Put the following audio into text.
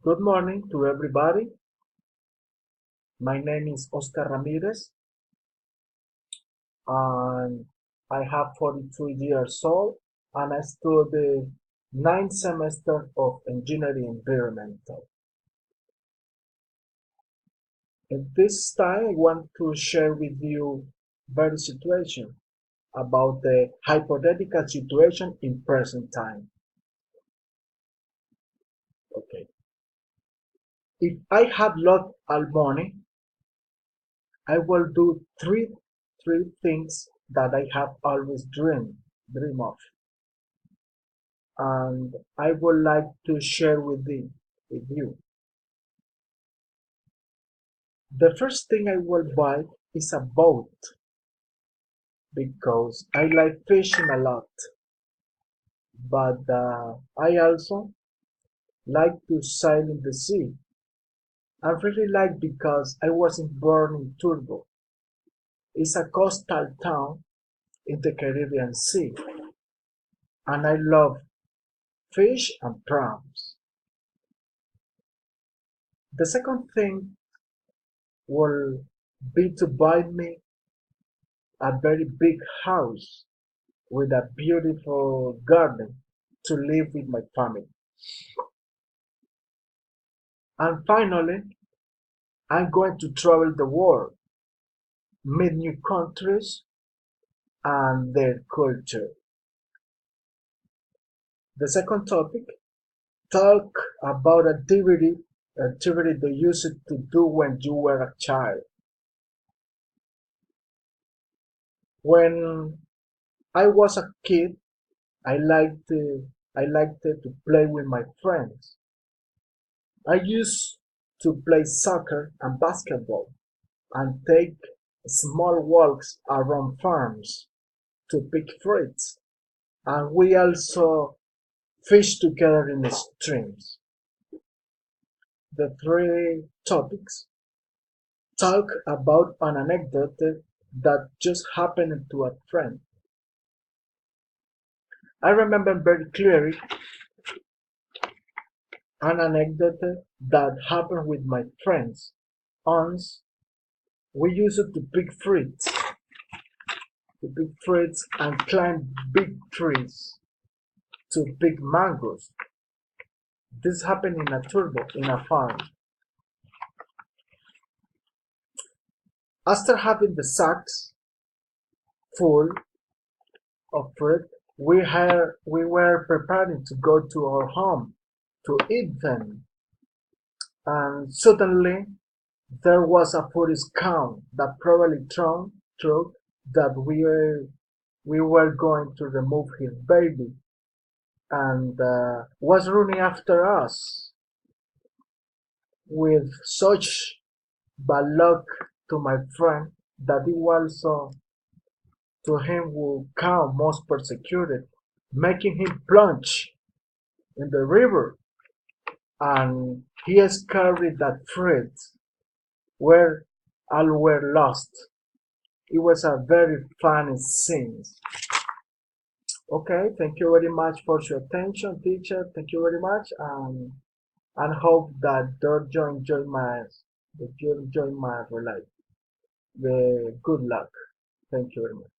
Good morning to everybody. My name is Oscar Ramirez and I have 42 years old and I study the ninth semester of Engineering Environmental. At this time, I want to share with you very situation about the hypothetical situation in present time. Okay. If I had lot of money, I will do three things that I have always dream of, and I would like to share with you. The first thing I will buy is a boat because I like fishing a lot, but I also like to sail in the sea. I really like because I wasn't born in Turbo. It's a coastal town in the Caribbean Sea, and I love fish and prawns. The second thing will be to buy me a very big house with a beautiful garden to live with my family. And finally, I'm going to travel the world, meet new countries and their culture. The second topic, talk about activity they used to do when you were a child. When I was a kid, I liked I liked to play with my friends. I used to play soccer and basketball and take small walks around farms to pick fruits. And we also fish together in the streams. The three topics talk about an anecdote that just happened to a friend. I remember very clearly an anecdote that happened with my friends. Once we used to pick fruits and climb big trees to pick mangoes. This happened in a turbo in a farm. After having the sacks full of fruit, we were preparing to go to our home to eat them, and suddenly there was a police car that probably thought that we were going to remove his baby and was running after us with such bad luck to my friend that it was to him who count most persecuted, making him plunge in the river, and he has carried that fruit where all were lost. It was a very funny scene. Okay, thank you very much for your attention, teacher. Thank you very much, and hope that you enjoy my relay. The good luck. Thank you very much.